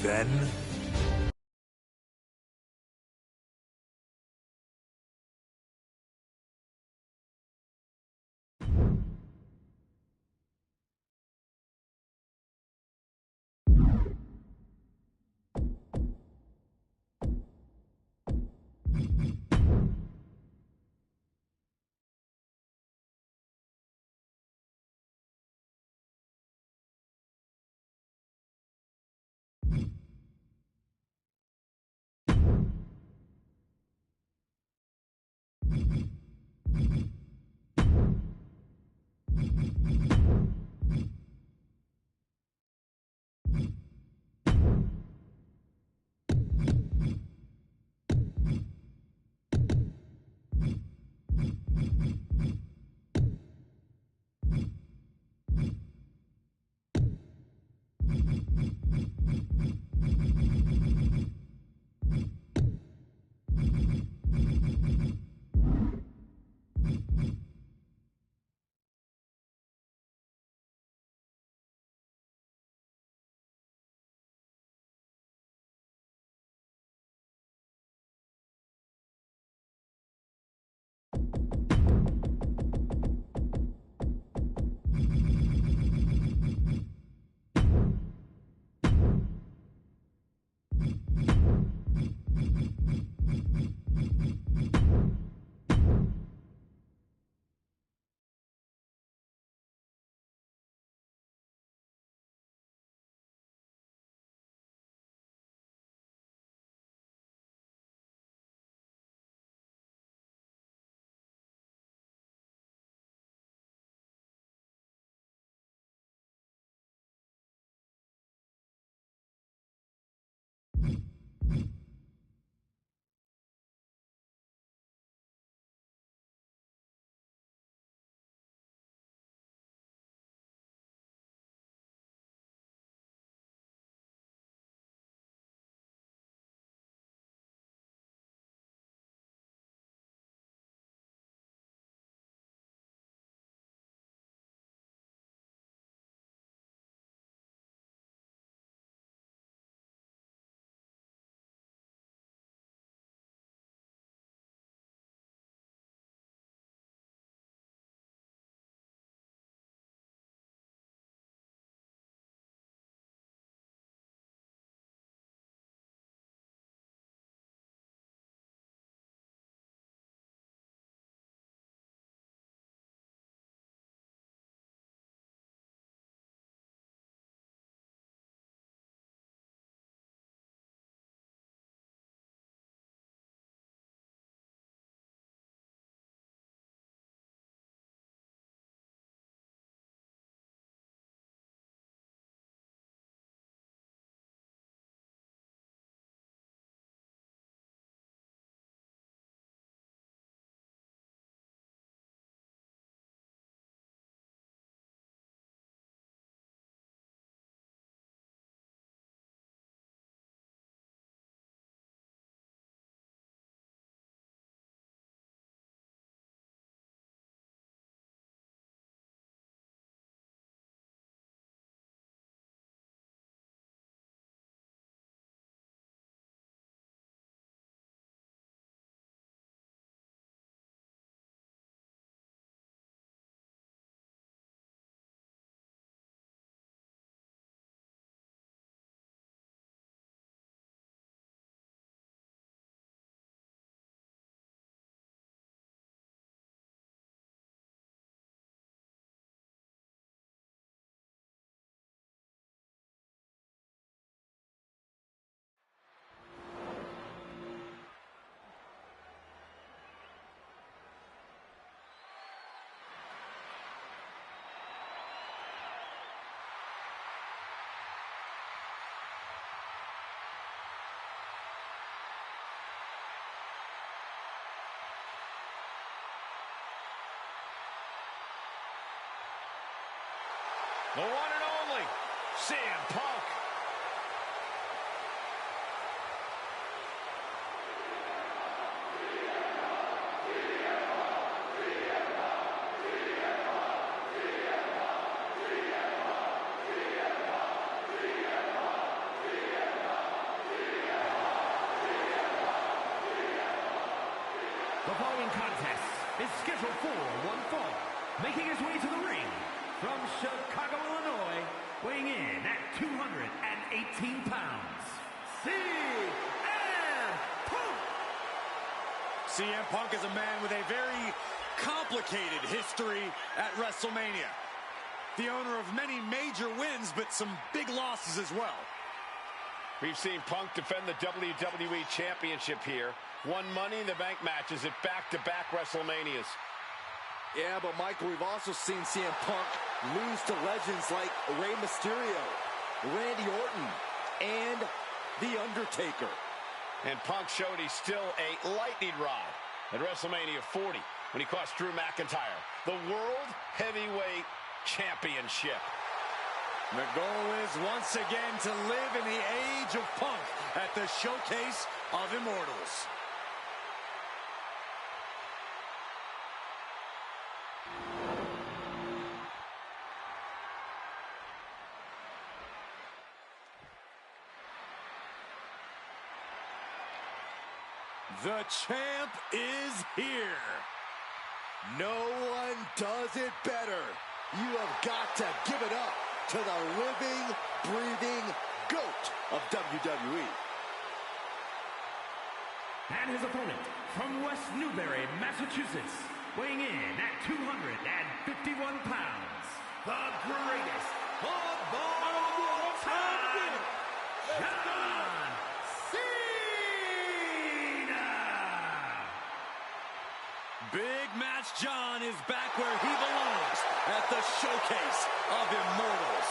Then... The one and only CM Punk. The following contest is scheduled for one fall. Making his way to the ring from Chicago, Illinois, weighing in at 218 pounds, CM Punk! CM Punk is a man with a very complicated history at WrestleMania. The owner of many major wins, but some big losses as well. We've seen Punk defend the WWE Championship here. Won Money in the Bank matches at back-to-back WrestleManias. Yeah, but Michael, we've also seen CM Punk lose to legends like Rey Mysterio, Randy Orton, and The Undertaker. And Punk showed he's still a lightning rod at WrestleMania 40 when he cost Drew McIntyre the World Heavyweight Championship. The goal is once again to live in the age of Punk at the Showcase of Immortals. The champ is here. No one does it better. You have got to give it up to the living, breathing GOAT of WWE. And his opponent from West Newbury, Massachusetts, weighing in at 251 pounds, the greatest of all time, John Cena! Big Match John is back where he belongs at the Showcase of Immortals.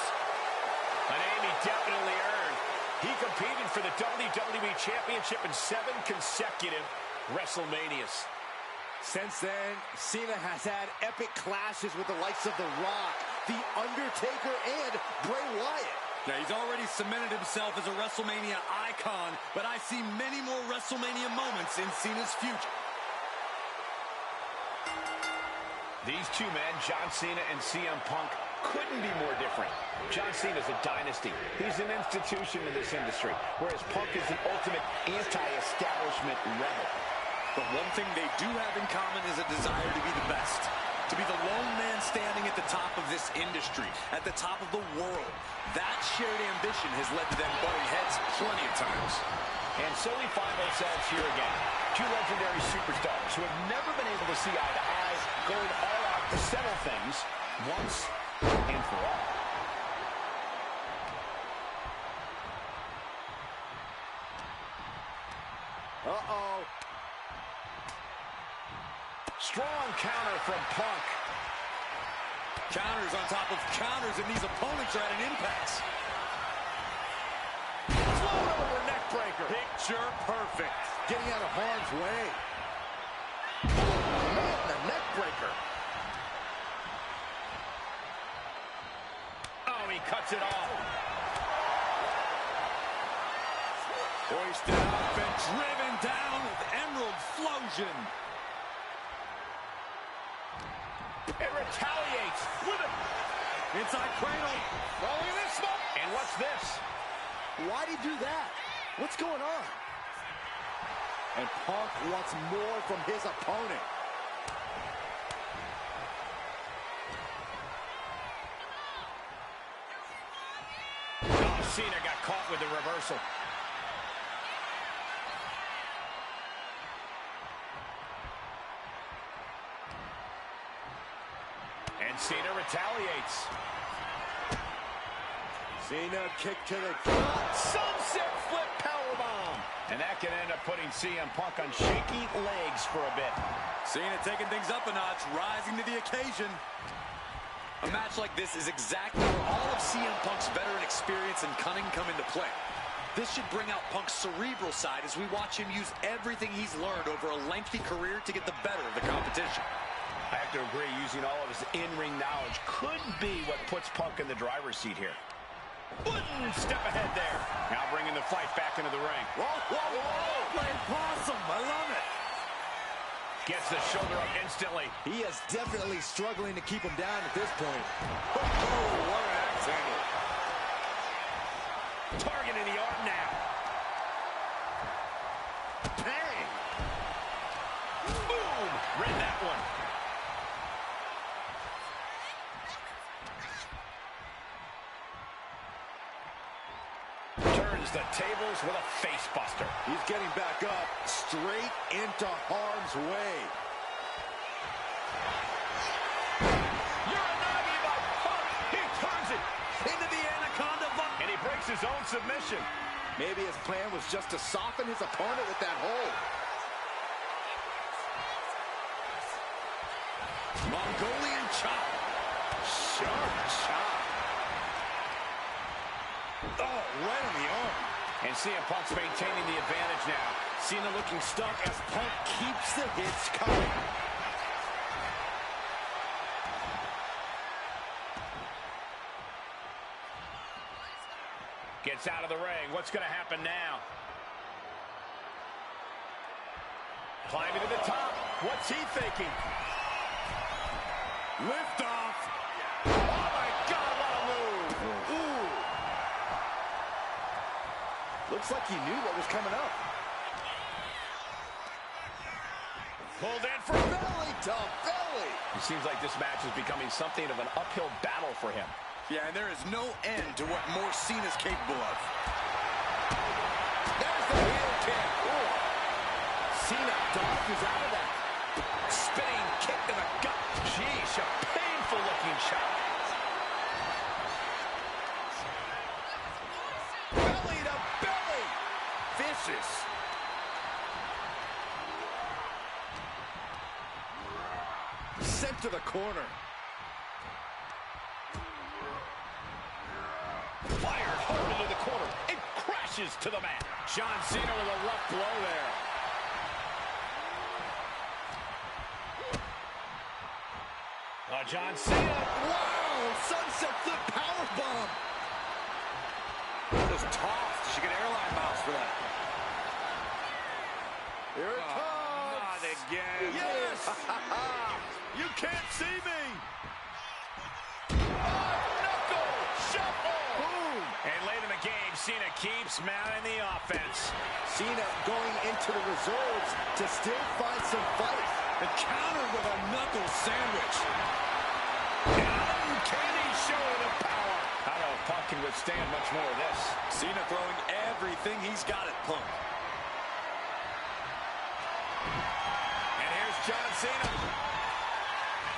A name he definitely earned. He competed for the WWE Championship in 7 consecutive WrestleManias. Since then, Cena has had epic clashes with the likes of The Rock, The Undertaker, and Bray Wyatt. Now, he's already cemented himself as a WrestleMania icon, but I see many more WrestleMania moments in Cena's future. These two men, John Cena and CM Punk, couldn't be more different. John Cena's a dynasty. He's an institution in this industry, whereas Punk is an ultimate anti-establishment rebel. But one thing they do have in common is a desire to be the best. To be the lone man standing at the top of this industry, at the top of the world. That shared ambition has led to them butting heads plenty of times. And so we find ourselves here again. Two legendary superstars who have never been able to see eye to eye, going all out to settle things once and for all. Uh-oh. Strong counter from Punk. Counters on top of counters, and these opponents are at an impasse. Float over neck breaker. Picture perfect. Getting out of harm's way. Man, the neck breaker. Oh, he cuts it off. Hoisted up and driven down with Emerald Flosion. It retaliates with a Inside cradle. rolling this smoke. And what's this? Why'd he do that? What's going on? And Punk wants more from his opponent. Oh, Cena got caught with the reversal. And Cena retaliates. Cena kick to the gut. Sunset flip powerbomb. And that can end up putting CM Punk on shaky legs for a bit. Cena taking things up a notch, rising to the occasion. A match like this is exactly where all of CM Punk's veteran experience and cunning come into play. This should bring out Punk's cerebral side as we watch him use everything he's learned over a lengthy career to get the better of the competition. I have to agree, using all of his in-ring knowledge could be what puts Punk in the driver's seat here. Step ahead there. Now bringing the fight back into the ring. Whoa, whoa, whoa. Playing possum. I love it. Gets the shoulder up instantly. He is definitely struggling to keep him down at this point. Oh, what an axe handle. Targeting the arm now. Bang. Boom! turns the tables with a face buster. He's getting back up, straight into harm's way. Uranagi by Punk. He turns it into the Anaconda Vomit. And he breaks his own submission. Maybe his plan was just to soften his opponent with that hold. Mongolian chop. Sharp chop. Oh, right on the arm. And CM Punk's maintaining the advantage now. Cena looking stuck as Punk keeps the hits coming. Gets out of the ring. What's going to happen now? Climbing to the top. What's he thinking? Lift off. Oh, my God, what a move. Ooh. Looks like he knew what was coming up. Pulled in for Belly to belly. It seems like this match is becoming something of an uphill battle for him. Yeah, and there is no end to what more Cena's capable of. There's the heel kick. Ooh. Cena dodges out of that. Spinning kick to the gut. Sheesh, a painful looking shot. Belly to belly. Vicious. Sent to the corner. Fired hard into the corner. It crashes to the mat. John Cena with a rough blow there. John Cena. Wow! Sunset flip powerbomb. That was tossed. She get airline miles for that. Here it comes. Not again. Yes! You can't see me. Knuckle shuffle. Boom! And late in the game, Cena keeps mounting the offense. Cena going into the reserves to still find some fight. The counter with a knuckle sandwich. Uncanny show of power. I don't know if Punk can withstand much more of this. Cena throwing everything he's got at Punk. And here's John Cena.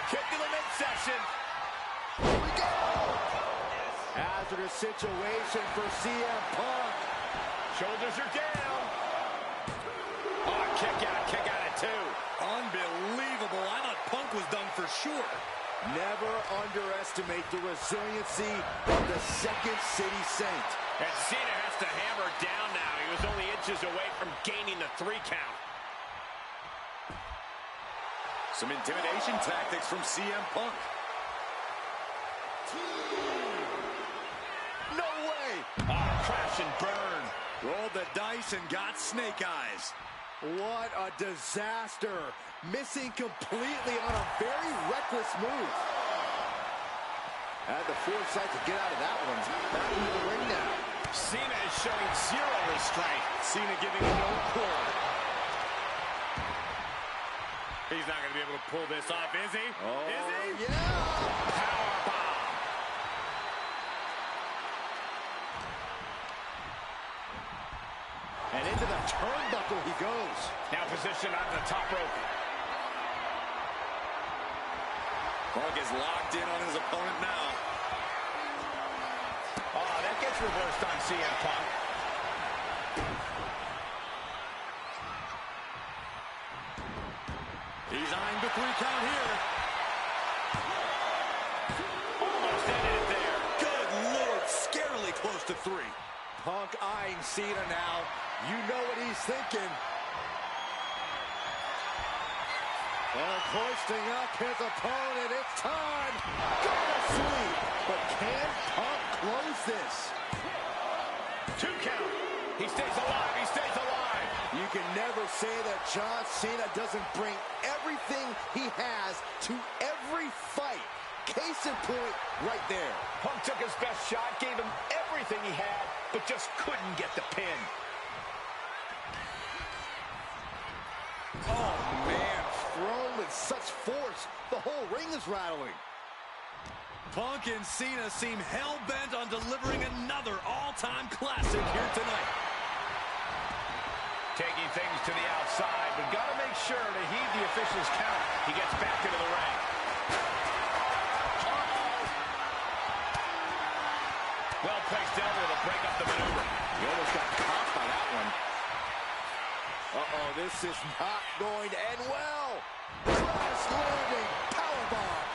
Kick to the midsection. Here we go! Hazardous situation for CM Punk. Shoulders are down. Oh, kick out at two. Unbelievable. I thought Punk was done for sure. Never underestimate the resiliency of the Second City Saint. And Cena has to hammer down now. He was only inches away from gaining the 3 count. Some intimidation tactics from CM Punk. No way! Crash and burn. Rolled the dice and got snake eyes. What a disaster. Missing completely on a very reckless move. Had the foresight to get out of that one. Back into the ring now. Cena is showing zero restraint. Cena giving no quarter. He's not going to be able to pull this off, is he? Oh, is he? yeah! Powerbomb. And into the turnbuckle he goes. Now positioned on the top rope. Punk is locked in on his opponent now. Oh, that gets reversed on CM Punk. He's eyeing the 3 count here. Almost ended it there. Good Lord, scarily close to 3. Punk eyeing Cena now. You know what he's thinking. And hoisting up his opponent. It's time. Go to sleep. But can Punk close this? 2 count. He stays alive. He stays alive. You can never say that John Cena doesn't bring everything he has to every fight. Case in point, right there. Punk took his best shot, gave him everything he had, but just couldn't get the pin. Oh, man. Thrown with such force, the whole ring is rattling. Punk and Cena seem hell-bent on delivering another all-time classic here tonight. Taking things to the outside, but got to make sure to heed the official's count. He gets back into the ring. Well-placed elbow to break up the maneuver. He almost got caught by that one. This is not going to end well. Crash landing powerbomb.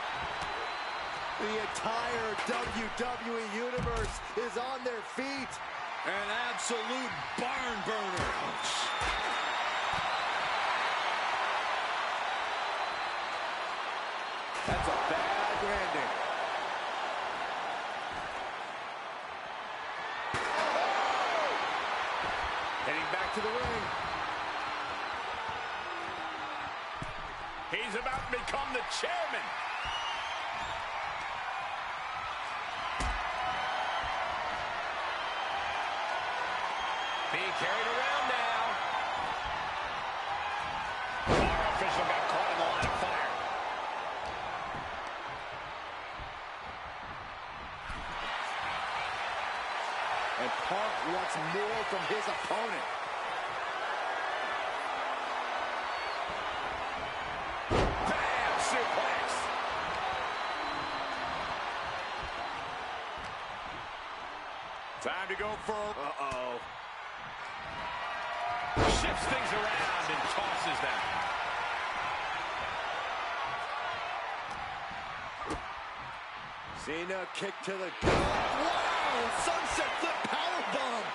The entire WWE Universe is on their feet. An absolute barn burner. That's a bad landing. Heading back to the ring. He's about to become the chairman. Being carried around now. Our official got caught in the line of fire. And Punk wants more from his opponent. Bam! Suplex. Time to go for... Shifts things around and tosses them. Cena kick to the gut. Wow! Sunset flip powerbomb.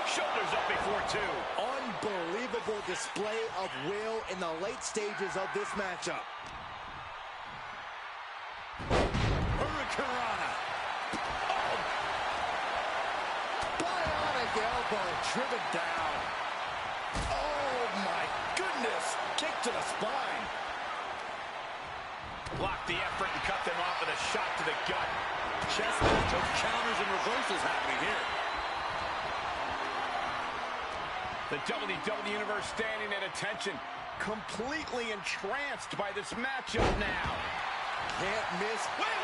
Shoulders up before two. Unbelievable display of will in the late stages of this matchup. Hurricanrana. Bionic elbow driven down. Oh my goodness! Kick to the spine. Blocked the effort and cut them off with a shot to the gut. Chest match of counters and reversals happening here. The WWE Universe standing at attention, completely entranced by this matchup now. Can't miss. Wait!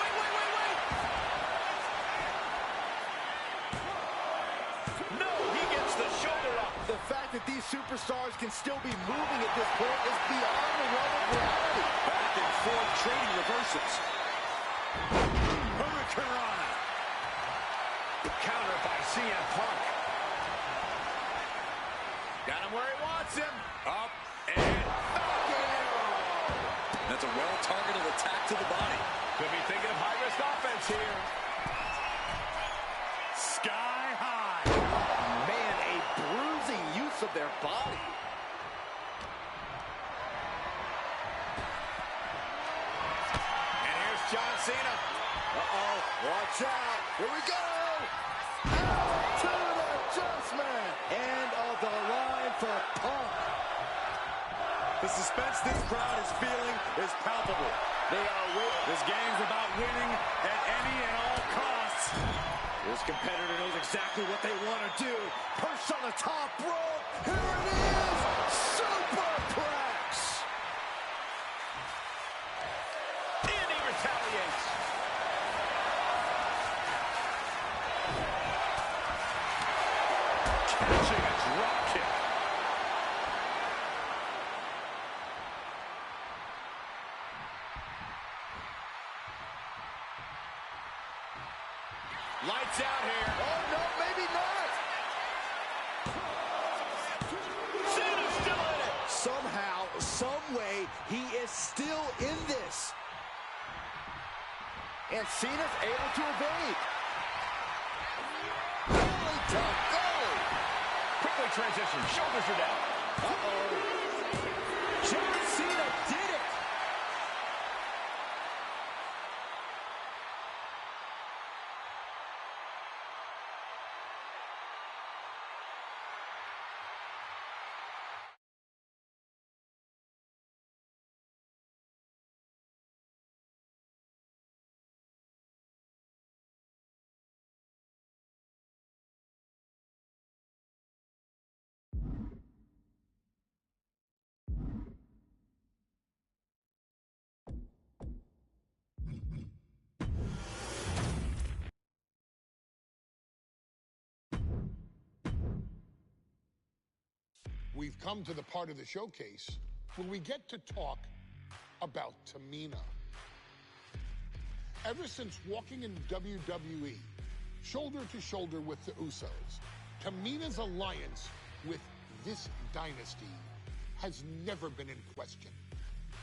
No, he gets the shoulder up. The fact that these superstars can still be moving at this point is beyond the realm of reality. Back and forth trading reversals. Hurricanrana. Counter by CM Punk. Got him where he wants him. Up and Falcon. that's a well-targeted attack to the body. Could be thinking of high-risk offense here. Sky high. Man, a bruising use of their body. And here's John Cena. Watch out. Here we go. Out to the adjustment. End of the line for Punk. The suspense this crowd is feeling is palpable. They are waiting. This game's about winning at any and all costs. This competitor knows exactly what they want to do. Perched on the top rope. Here it is. Superplex. And he retaliates. Catching a drop kick. Lights out here. Oh, no, maybe not. Cena's still in it. Somehow, some way, he is still in this. And Cena's able to evade. Belly to go. Quickly transition. Shoulders are down. John Cena did it. we've come to the part of the showcase where we get to talk about Tamina. Ever since walking in WWE, shoulder to shoulder with the Usos, Tamina's alliance with this dynasty has never been in question.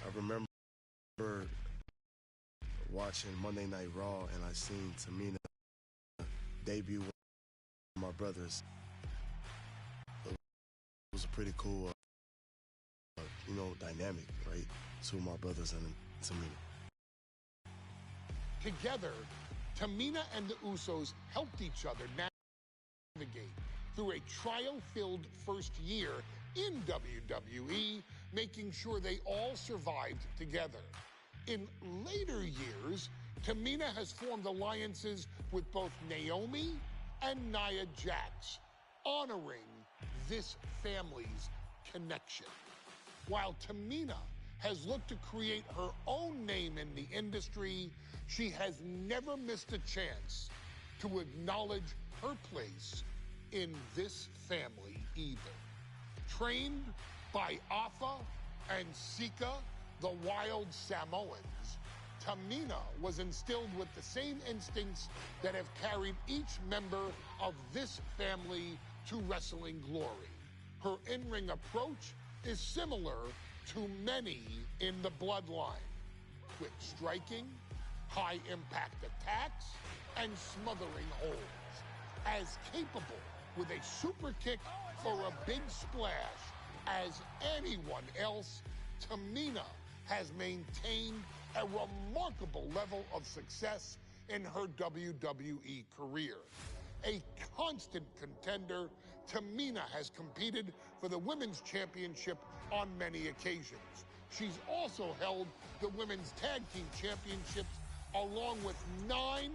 I remember watching Monday Night Raw, and I seen Tamina debut with my brothers. It was a pretty cool, dynamic, right? Two of my brothers and Tamina. Together, Tamina and the Usos helped each other navigate through a trial-filled first year in WWE, making sure they all survived together. In later years, Tamina has formed alliances with both Naomi and Nia Jax, honoring this family's connection. While Tamina has looked to create her own name in the industry, she has never missed a chance to acknowledge her place in this family either. Trained by Afa and Sika, the Wild Samoans, Tamina was instilled with the same instincts that have carried each member of this family to wrestling glory. Her in-ring approach is similar to many in the bloodline. Quick striking, high-impact attacks, and smothering holds. As capable with a super kick or a big splash as anyone else, Tamina has maintained a remarkable level of success in her WWE career. A constant contender, Tamina has competed for the Women's Championship on many occasions. She's also held the Women's Tag Team Championships along with 9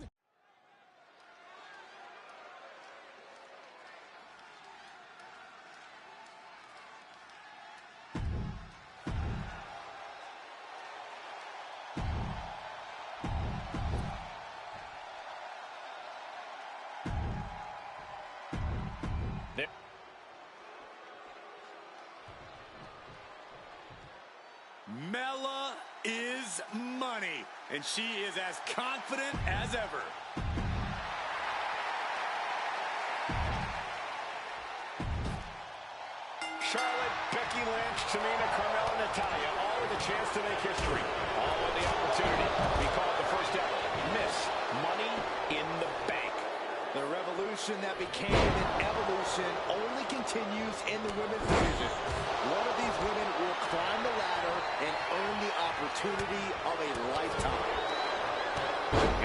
Mela is money, and she is as confident as ever. Charlotte, Becky Lynch, Tamina, Carmella, Natalya, all with a chance to make history. All with the opportunity to be called the first ever Miss Money in the Bank. The revolution that became an evolution only continues in the women's division. One of these women will climb the ladder and earn the opportunity of a lifetime.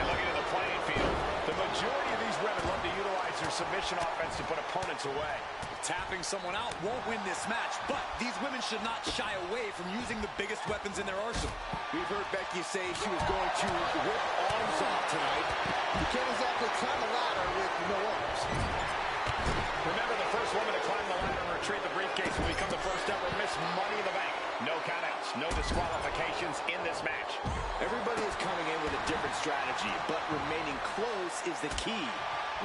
And looking at the playing field, the majority of these women love to utilize their submission offense to put opponents away. Tapping someone out won't win this match, but these women should not shy away from using the biggest weapons in their arsenal. We've heard Becky say she was going to rip arms off tonight. You can't exactly climb a ladder with no arms. Remember, the first woman to climb the ladder and retrieve the briefcase will become the first ever Miss Money in the Bank. No countouts, no disqualifications in this match. Everybody is coming in with a different strategy, but remaining close is the key.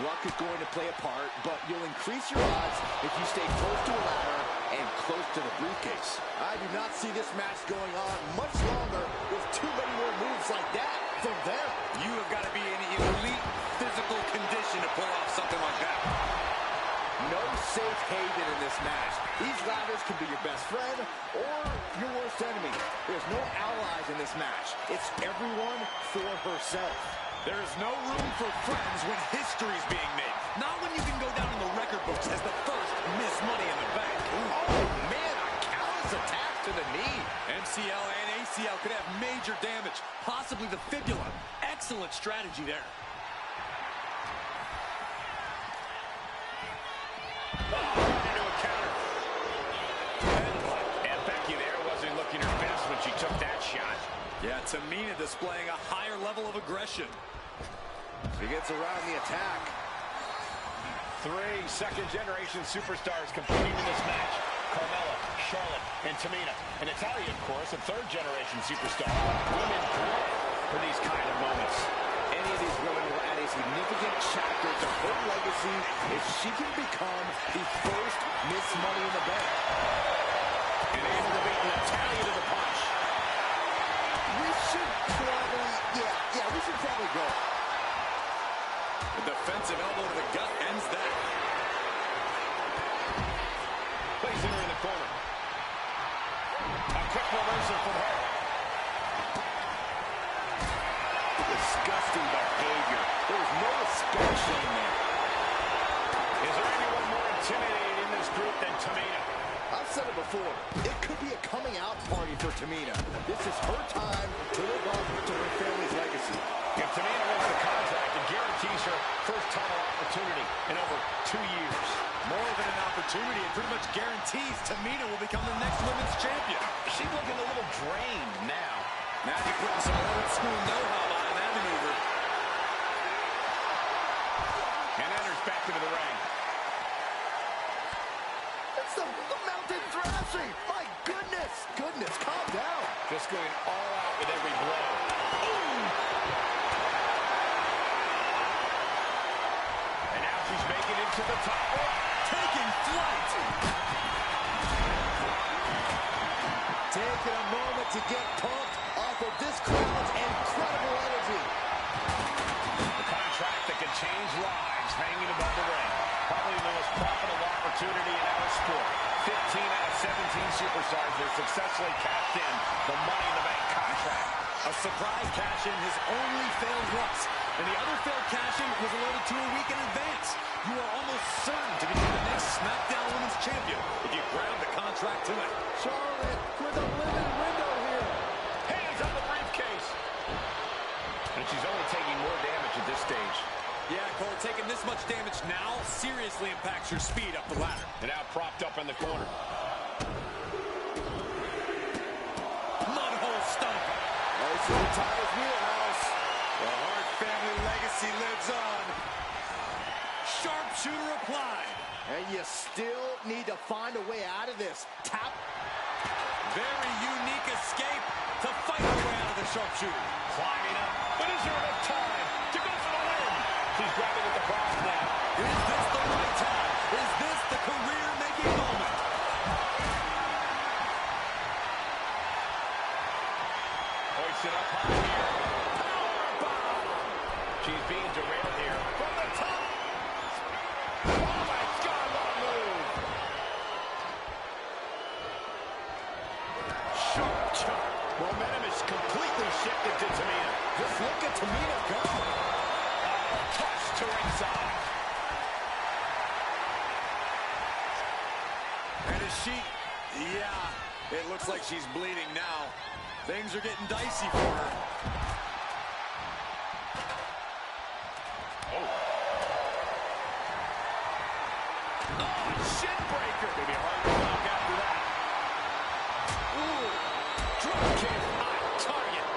Luck is going to play a part, but you'll increase your odds if you stay close to a ladder and close to the briefcase. I do not see this match going on much longer with too many more moves like that from them. You have got to be in elite physical condition to pull off something like that. No safe haven in this match. These ladders can be your best friend or your worst enemy. There's no allies in this match. It's everyone for herself. There is no room for friends when history is being made. Not when you can go down in the record books as the first Miss Money in the Bank. Oh, man, a callous attack to the knee. MCL and ACL could have major damage, possibly the fibula. Excellent strategy there. Into a counter. And Becky there wasn't looking her best when she took that shot. Yeah, Tamina displaying a higher level of aggression. She gets around the attack. 3 second-generation superstars competing in this match. Carmella, Charlotte, and Tamina. And Natalya, of course, a third-generation superstar. Women bred for these kind of moments. Any of these women will add a significant chapter to her legacy if she can become the first miss Money in the Bank. And able to beat Natalya to the punch. We should probably, we should probably go. The defensive elbow to the gut ends that. Placing her in the corner. A quick reversal from her. Disgusting behavior. There was no respect shown there. Is there anyone more intimidating in this group than Tamina? I've said it before. It could be a coming out party for Tamina. This is her time to live up to her family's legacy. If Tamina wins the contract, it guarantees her first title opportunity in over 2 years. More than an opportunity, it pretty much guarantees Tamina will become the next women's champion. She's looking a little drained now. Now you're putting some old school know-how behind that maneuver. And enters back into the ring. It's the mountain thrashing. My goodness. Goodness, calm down. Just going all out with every blow. Ooh. And now she's making it to the top rope. Taking flight. Taking a moment to get pumped off of this crowd's incredible energy. The contract that can change lives hanging above the ring. Probably the most profitable opportunity in our sport. 15 out of 17 superstars have successfully cashed in the Money in the Bank contract. A surprise cash-in has only failed once, and the other failed cash-in was allotted to a week in advance. You are almost certain to become the next SmackDown Women's Champion if you grab the contract tonight. Charlotte with a limited window here. Hands on the briefcase. And she's only taking more damage at this stage. Yeah, Cole, taking this much damage now seriously impacts your speed up the ladder. And now propped up in the corner. Mudhole stomp. Nice little Tyler's wheelhouse. The Hart family legacy lives on. Sharpshooter applied. And you still need to find a way out of this. Tap. Very unique escape to fight her way out of the sharpshooter. Climbing up. But is there enough time to go for the win? She's grabbing at the cross now. Is this the right time? Is this the career-making moment? Hoisted up high here. Powerbomb. She's being derailed here. From the top. Oh, my God, what a move. Sharp chop. Momentum is completely shifted to Tamina. Just look at Tamina go. Touch to ringside. And is she... Yeah, it looks like she's bleeding now. Things are getting dicey for her. Oh, shin breaker. Maybe hard to block after that. Ooh, drop kick on target.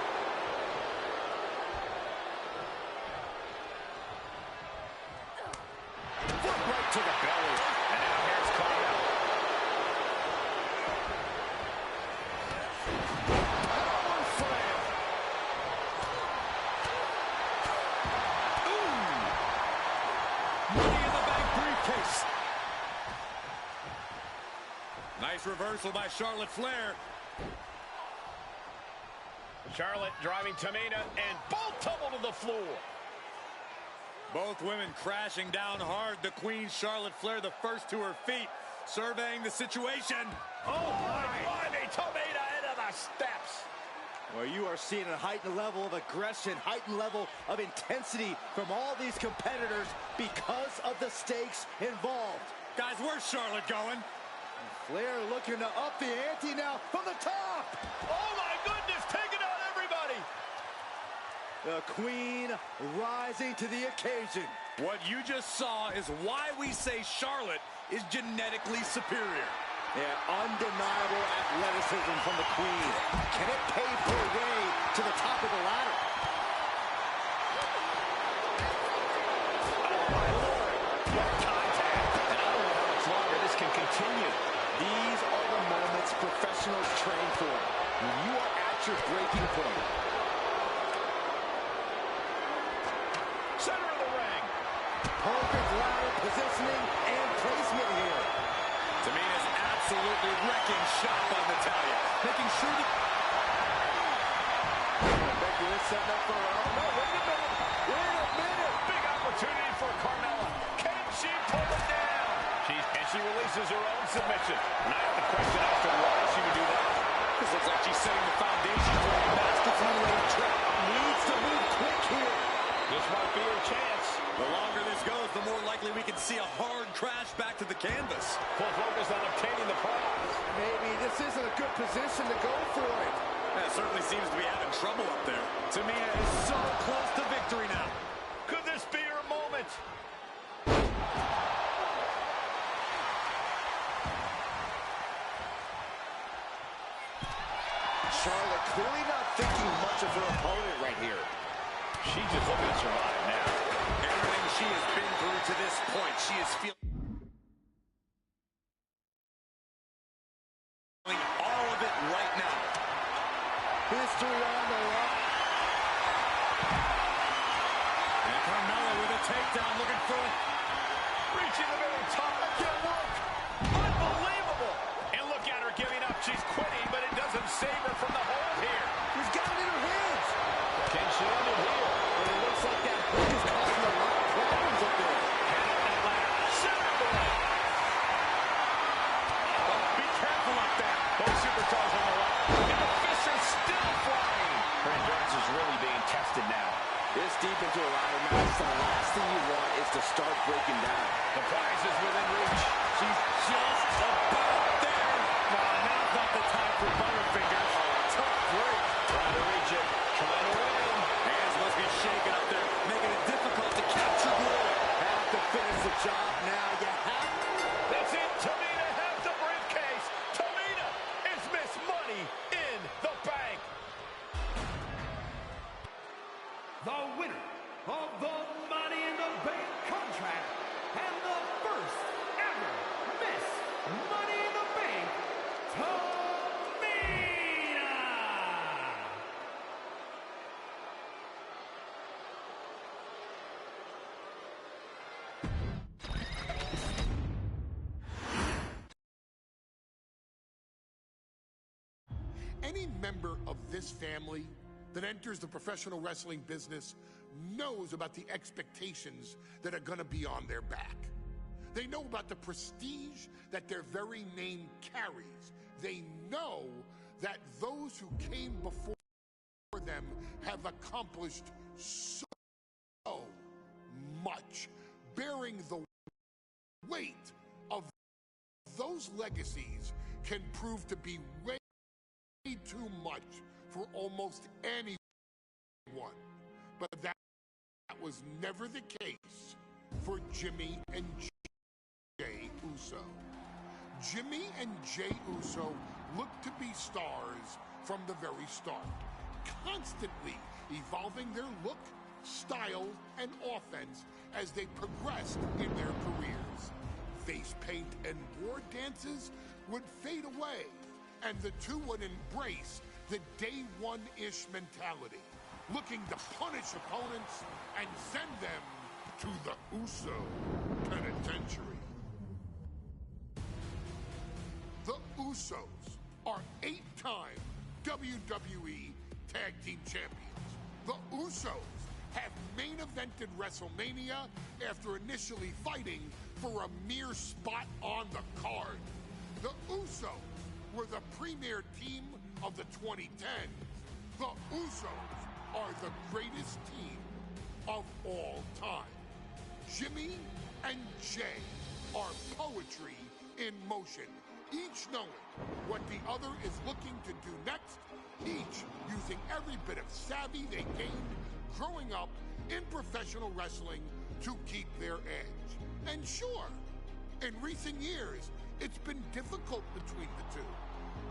Foot right to the belly. And now here's Carmella. Power slam. Ooh. Money in the Bank briefcase. Nice reversal by Charlotte Flair. Charlotte driving Tamina, and both tumble to the floor. Both women crashing down hard. The Queen, Charlotte Flair, the first to her feet, surveying the situation. Oh, my God, Tamina into the steps. Well, you are seeing a heightened level of aggression, heightened level of intensity from all these competitors because of the stakes involved. Guys, where's Charlotte going? Flair looking to up the ante now from the top. Oh, my goodness, taking out everybody. The Queen rising to the occasion. What you just saw is why we say Charlotte is genetically superior. Yeah, undeniable athleticism from the Queen. Can it pave her way to the top of the ladder? Oh, my Lord. What contact. And I don't know how much longer this can continue. These are the moments professionals train for. When you are at your breaking point. Center of the ring. Perfect ladder positioning and placement here. absolutely wrecking shop on Natalya. Making sure that... Becky is setting up for her own. No, wait a minute. Wait a minute. Big opportunity for Carmella. Can she pull it down? And she releases her own submission. And I have to question as to why she would do that. This looks like she's setting the foundation for a masterfully laid trap. Needs to move quick here. This might be her chance. The longer this goes, the more likely we can see a hard crash back to the canvas. Full focus on obtaining the prize. Maybe this isn't a good position to go for it. That certainly seems to be having trouble up there. Tamina is so close to victory now. Could this be her moment? Charlotte clearly not thinking much of her opponent right here. She's just looking to survive now. Everything she has been through to this point, she is feeling all of it right now. History on the line. And Carmella with a takedown, looking for Reaching the very top. That can't work. Unbelievable. And look at her giving up. She's quitting, but it doesn't save her from the hold here. She's got it in her hands. Can she end it here? And it looks like that hook is causing a lot of problems up there. Head up that ladder. Center of the ring. Oh, be careful up there. Both superstars on the ladder. And the fists are still flying. Her endurance is really being tested now. This deep into a ladder match, the last thing you want is to start breaking down. The prize is within reach. She's just about there. Now's not the time for butterfingers. Tough break. Trying to reach it. Trying to win. Hands must be shaking up there, making it difficult to capture glory. Have to finish the job now. You have to. That's it. Tamina has the briefcase. Tamina is Miss Money in the Bank. The winner of the Money in the Bank contract and the first ever Miss Money in the Bank, Tamina! Any member of this family that enters the professional wrestling business knows about the expectations that are going to be on their back. They know about the prestige that their very name carries. They know that those who came before them have accomplished so much, bearing the weight of those legacies can prove to be way too much for almost anyone. But that was never the case for Jimmy and Jey Uso. Jimmy and Jey Uso looked to be stars from the very start, constantly evolving their look, style, and offense as they progressed in their careers. Face paint and war dances would fade away, and the two would embrace the day one-ish mentality, looking to punish opponents and send them to the Uso Penitentiary. The Usos are 8-time WWE Tag Team Champions. The Usos have main evented WrestleMania after initially fighting for a mere spot on the card. The Usos were the premier team of the 2010s. The Usos are the greatest team of all time. Jimmy and Jey are poetry in motion, each knowing what the other is looking to do next, each using every bit of savvy they gained growing up in professional wrestling to keep their edge. And sure, in recent years, it's been difficult between the two.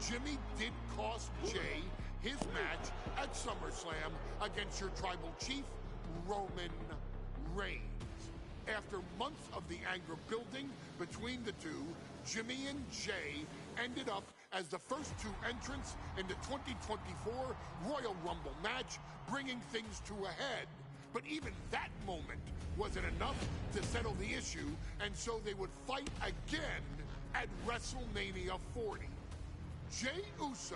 Jimmy did cost Jey his match at SummerSlam against your tribal chief, Roman Reigns. After months of the anger building between the two, Jimmy and Jey ended up as the first two entrants in the 2024 Royal Rumble match, bringing things to a head. But even that moment wasn't enough to settle the issue, and so they would fight again At WrestleMania 40, Jey Uso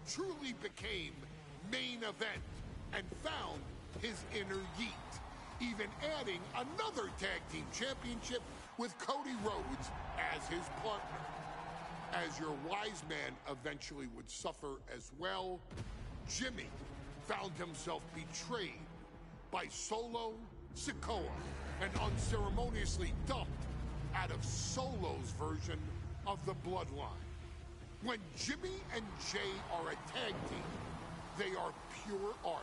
truly became main event and found his inner yeet, even adding another tag team championship with Cody Rhodes as his partner. As your wise man eventually would suffer as well, Jimmy found himself betrayed by Solo Sikoa and unceremoniously dumped out of Solo's version of the Bloodline. When Jimmy and Jey are a tag team, they are pure art.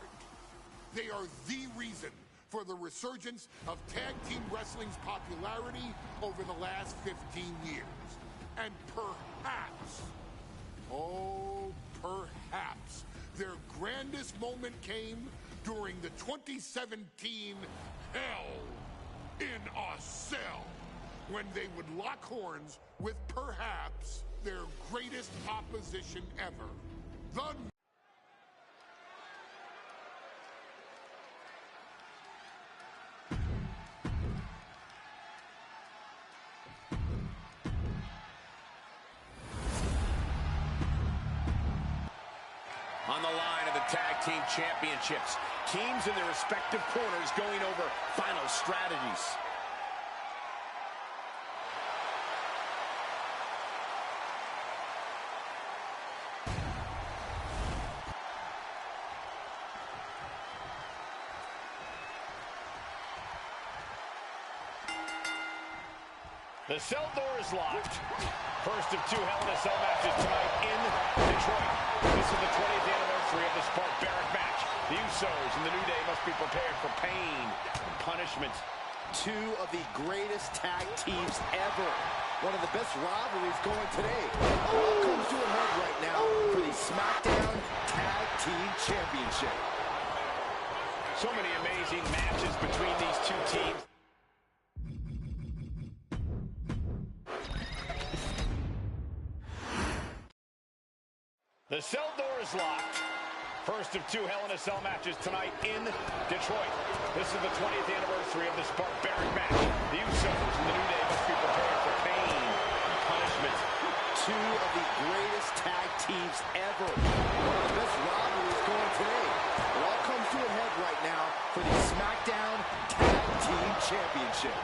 They are the reason for the resurgence of tag team wrestling's popularity over the last 15 years. And perhaps, oh, perhaps, their grandest moment came during the 2017 Hell in a Cell, when they would lock horns with perhaps their greatest opposition ever, the On the line of the tag team championships, teams in their respective corners going over final strategies. The cell door is locked. First of two Hell in a Cell matches tonight in Detroit. This is the 20th anniversary of this barbaric match. The Usos and the New Day must be prepared for pain and punishment. Two of the greatest tag teams ever. One of the best rivalries going today. All comes to a head right now for the SmackDown Tag Team Championship. So many amazing matches between these two teams. The cell door is locked. First of two Hell in a Cell matches tonight in Detroit. This is the 20th anniversary of this barbaric match. The Usos and the New Day must be prepared for pain and punishment. Two of the greatest tag teams ever. One of the best rivalries going today. It all comes to a head right now for the SmackDown Tag Team Championship.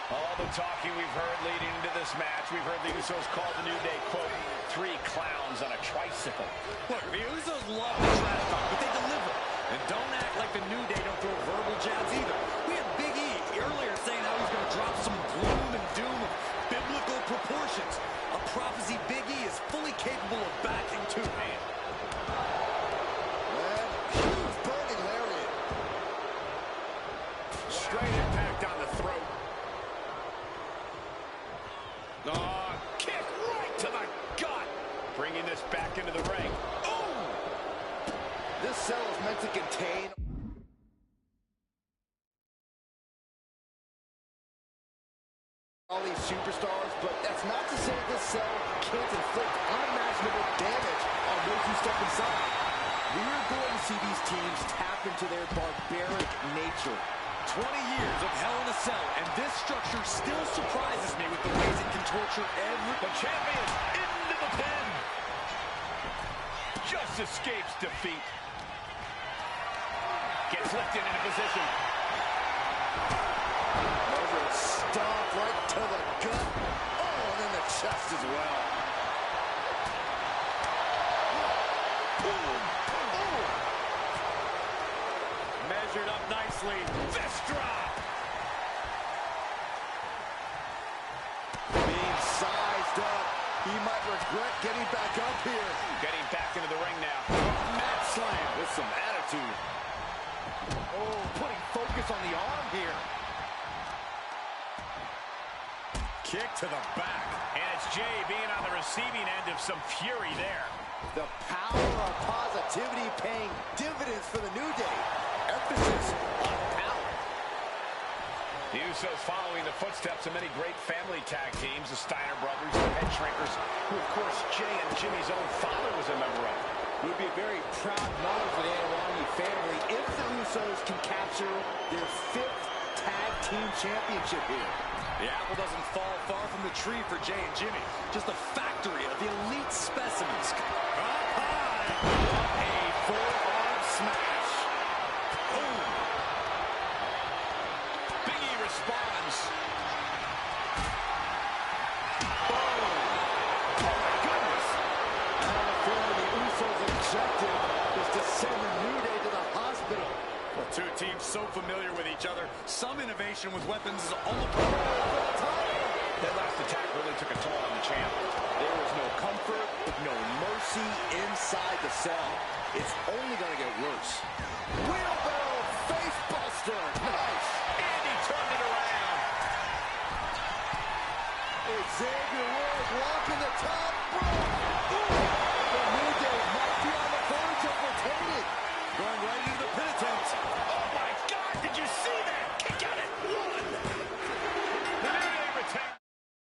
All the talking we've heard leading into this match, we've heard the Usos call the New Day, quote, three clowns on a tricycle. Look, the Usos love the trash talk, but they deliver. And don't act like the New Day don't throw verbal jabs either. We had Big E earlier saying how he's going to drop some gloom and doom of biblical proportions. A prophecy Big E is fully capable of backing too, man. Huge burning lariat. Straight impact on the throat. Oh, kick right to the gut. Bringing this back into the ring. Oh! This cell is meant to contain all these superstars, but that's not to say this cell can't inflict unimaginable damage on those who step inside. We are going to see these teams tap into their barbaric nature. 20 years of Hell in a Cell, and this structure still surprises me with the ways it can torture every... The champion into the pin. Just escapes defeat. Gets lifted into position. Over a stomp right to the gut. Oh, and then the chest as well. Measured up nicely. Fist drop. Being sized up. He might regret getting back up here. Getting back into the ring now. Mat slam with some attitude. Oh, putting focus on the arm here. Kick to the back. And it's Jey being on the receiving end of some fury there. The power of positivity paying dividends for the New Day. Emphasis on power. The Usos following the footsteps of many great family tag teams, the Steiner brothers, the Head Shrinkers, who of course Jey and Jimmy's own father was a member of. It would be a very proud moment for the Anwani family if the Usos can capture their 5th tag team championship here. The apple doesn't fall far from the tree for Jay and Jimmy. Just a factory of elite specimens. Up high. A forearm smash. Boom. Big E responds. Boom. Oh, my goodness. I have a feeling the Usos' objective is to send the New Day to the hospital. Well, two teams so familiar with each other. Some innovation with weapons is all That last attack really took a toll on the champ. There is no comfort, no mercy inside the cell. It's only going to get worse. Wheelbarrow face buster. Nice. And he turned it around. Xavier Woods walking the top rope. Ooh.